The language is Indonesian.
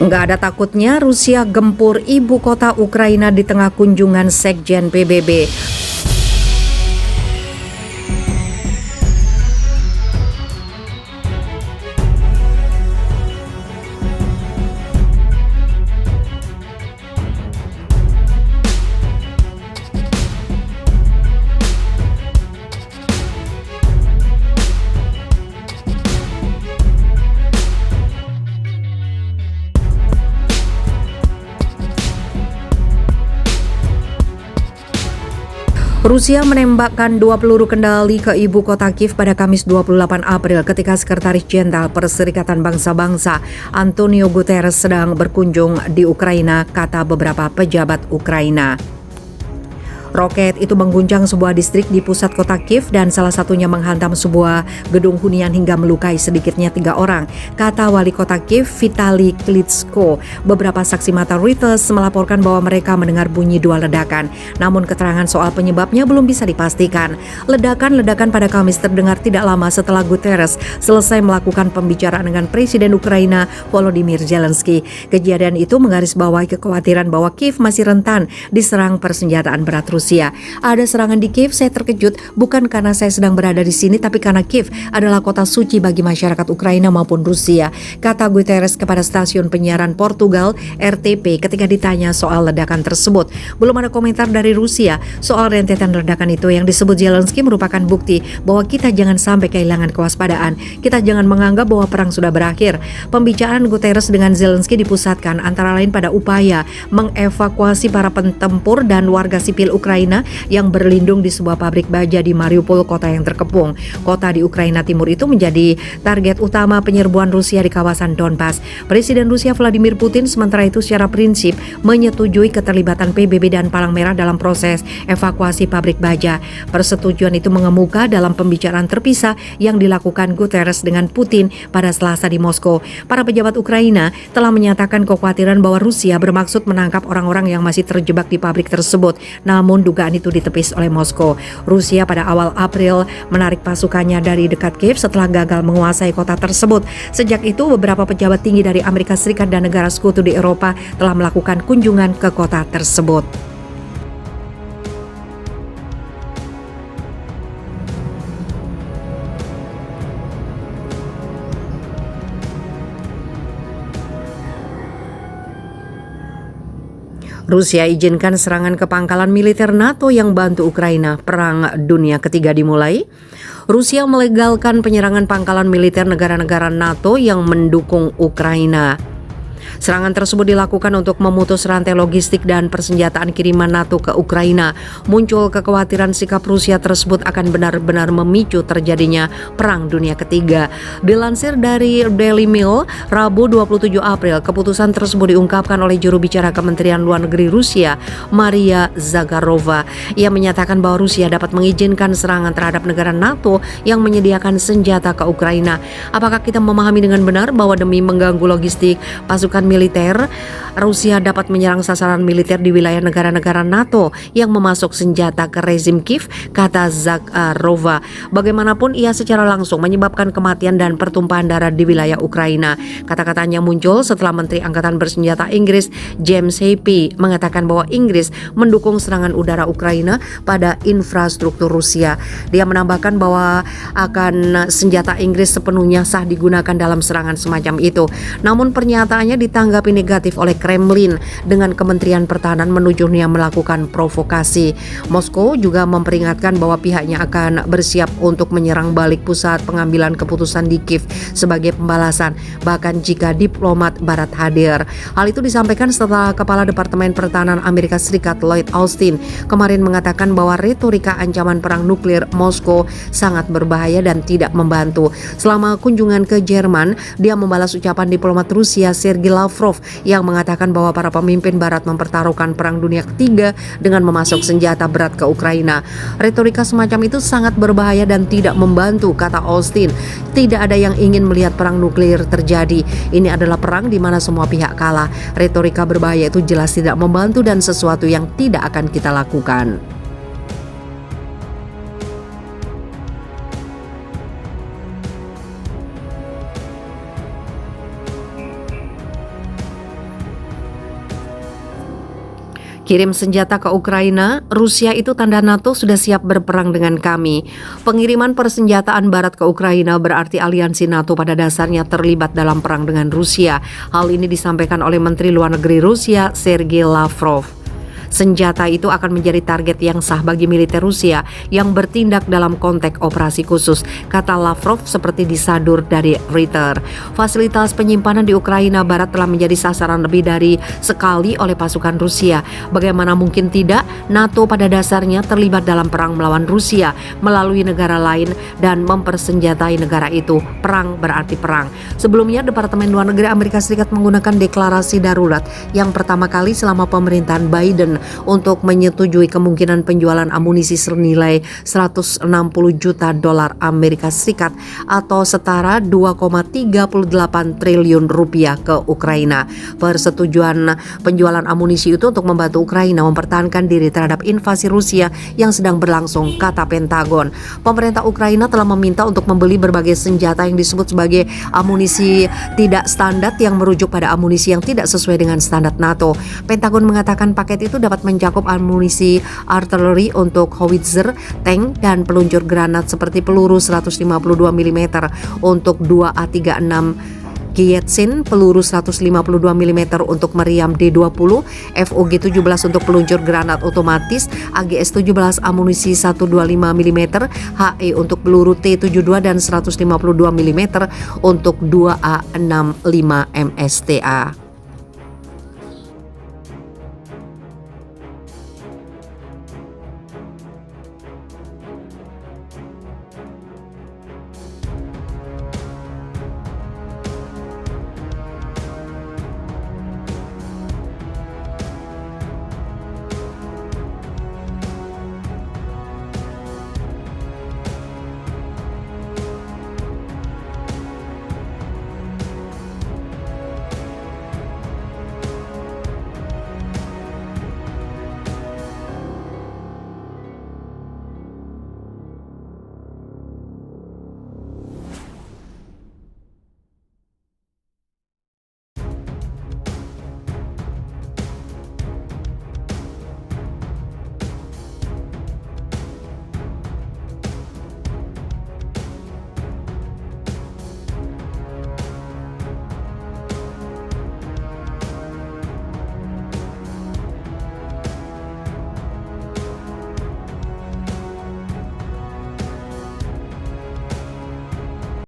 Nggak ada takutnya Rusia gempur ibu kota Ukraina di tengah kunjungan Sekjen PBB. Rusia menembakkan 2 peluru kendali ke ibu kota Kiev pada Kamis 28 April ketika Sekretaris Jenderal Perserikatan Bangsa-Bangsa Antonio Guterres sedang berkunjung di Ukraina, kata beberapa pejabat Ukraina. Roket itu mengguncang sebuah distrik di pusat kota Kiev dan salah satunya menghantam sebuah gedung hunian hingga melukai sedikitnya 3 orang, kata wali kota Kiev Vitali Klitschko. Beberapa saksi mata Reuters melaporkan bahwa mereka mendengar bunyi 2 ledakan, namun keterangan soal penyebabnya belum bisa dipastikan. Ledakan pada Kamis terdengar tidak lama setelah Guterres selesai melakukan pembicaraan dengan Presiden Ukraina Volodymyr Zelensky. Kejadian itu menggarisbawahi kekhawatiran bahwa Kiev masih rentan diserang persenjataan berat Rusia. Ada serangan di Kiev, saya terkejut bukan karena saya sedang berada di sini, tapi karena Kiev adalah kota suci bagi masyarakat Ukraina maupun Rusia, kata Guterres kepada stasiun penyiaran Portugal RTP ketika ditanya soal ledakan tersebut. Belum ada komentar dari Rusia soal rentetan ledakan itu. Yang disebut Zelensky merupakan bukti bahwa kita jangan sampai kehilangan kewaspadaan. Kita jangan menganggap bahwa perang sudah berakhir. Pembicaraan Guterres dengan Zelensky dipusatkan antara lain pada upaya mengevakuasi para pentempur dan warga sipil Ukraina yang berlindung di sebuah pabrik baja di Mariupol, kota yang terkepung. Kota di Ukraina Timur itu menjadi target utama penyerbuan Rusia di kawasan Donbas. Presiden Rusia Vladimir Putin sementara itu secara prinsip menyetujui keterlibatan PBB dan Palang Merah dalam proses evakuasi pabrik baja. Persetujuan itu mengemuka dalam pembicaraan terpisah yang dilakukan Guterres dengan Putin pada Selasa di Moskow. Para pejabat Ukraina telah menyatakan kekhawatiran bahwa Rusia bermaksud menangkap orang-orang yang masih terjebak di pabrik tersebut. Namun dugaan itu ditepis oleh Moskow. Rusia pada awal April menarik pasukannya dari dekat Kiev setelah gagal menguasai kota tersebut. Sejak itu beberapa pejabat tinggi dari Amerika Serikat dan negara sekutu di Eropa telah melakukan kunjungan ke kota tersebut. Rusia izinkan serangan ke pangkalan militer NATO yang bantu Ukraina. Perang Dunia Ketiga dimulai. Rusia melegalkan penyerangan pangkalan militer negara-negara NATO yang mendukung Ukraina. Serangan tersebut dilakukan untuk memutus rantai logistik dan persenjataan kiriman NATO ke Ukraina. Muncul kekhawatiran sikap Rusia tersebut akan benar-benar memicu terjadinya Perang Dunia Ketiga. Dilansir dari Daily Mail, Rabu 27 April, keputusan tersebut diungkapkan oleh juru bicara Kementerian Luar Negeri Rusia, Maria Zakharova. Ia menyatakan bahwa Rusia dapat mengizinkan serangan terhadap negara NATO yang menyediakan senjata ke Ukraina. Apakah kita memahami dengan benar bahwa demi mengganggu logistik pasukan militer, Rusia dapat menyerang sasaran militer di wilayah negara-negara NATO yang memasok senjata ke rezim Kiev, kata Zakharova. Bagaimanapun ia secara langsung menyebabkan kematian dan pertumpahan darah di wilayah Ukraina. Kata-katanya muncul setelah Menteri Angkatan Bersenjata Inggris James Heappey mengatakan bahwa Inggris mendukung serangan udara Ukraina pada infrastruktur Rusia. Dia menambahkan bahwa akan senjata Inggris sepenuhnya sah digunakan dalam serangan semacam itu. Namun pernyataannya ditanggapi negatif oleh Kremlin dengan Kementerian Pertahanan menuduhnya melakukan provokasi. Moskow juga memperingatkan bahwa pihaknya akan bersiap untuk menyerang balik pusat pengambilan keputusan di Kiev sebagai pembalasan, bahkan jika diplomat Barat hadir. Hal itu disampaikan setelah Kepala Departemen Pertahanan Amerika Serikat Lloyd Austin kemarin mengatakan bahwa retorika ancaman perang nuklir Moskow sangat berbahaya dan tidak membantu. Selama kunjungan ke Jerman, dia membalas ucapan diplomat Rusia Sergei Lavrov yang mengatakan bahwa para pemimpin Barat mempertaruhkan Perang Dunia Ketiga dengan memasok senjata berat ke Ukraina. Retorika semacam itu sangat berbahaya dan tidak membantu, kata Austin. Tidak ada yang ingin melihat perang nuklir terjadi. Ini adalah perang di mana semua pihak kalah. Retorika berbahaya itu jelas tidak membantu dan sesuatu yang tidak akan kita lakukan. Kirim senjata ke Ukraina, Rusia itu tanda NATO sudah siap berperang dengan kami. Pengiriman persenjataan Barat ke Ukraina berarti aliansi NATO pada dasarnya terlibat dalam perang dengan Rusia. Hal ini disampaikan oleh Menteri Luar Negeri Rusia, Sergei Lavrov. Senjata itu akan menjadi target yang sah bagi militer Rusia yang bertindak dalam konteks operasi khusus, kata Lavrov seperti disadur dari Reuters. Fasilitas penyimpanan di Ukraina Barat telah menjadi sasaran lebih dari sekali oleh pasukan Rusia. Bagaimana mungkin tidak? NATO pada dasarnya terlibat dalam perang melawan Rusia melalui negara lain dan mempersenjatai negara itu. Perang berarti perang. Sebelumnya, Departemen Luar Negeri Amerika Serikat menggunakan deklarasi darurat yang pertama kali selama pemerintahan Biden untuk menyetujui kemungkinan penjualan amunisi senilai 160 juta dolar Amerika Serikat atau setara 2,38 triliun rupiah ke Ukraina. Persetujuan penjualan amunisi itu untuk membantu Ukraina mempertahankan diri terhadap invasi Rusia yang sedang berlangsung, kata Pentagon. Pemerintah Ukraina telah meminta untuk membeli berbagai senjata yang disebut sebagai amunisi tidak standar yang merujuk pada amunisi yang tidak sesuai dengan standar NATO. Pentagon mengatakan paket itu dapat mencakup amunisi artileri untuk howitzer, tank, dan peluncur granat seperti peluru 152 mm untuk 2A36 Gietzin, peluru 152 mm untuk meriam D20, FOG-17 untuk peluncur granat otomatis, AGS-17 amunisi 125 mm, HE untuk peluru T-72 dan 152 mm untuk 2A65 MSTA.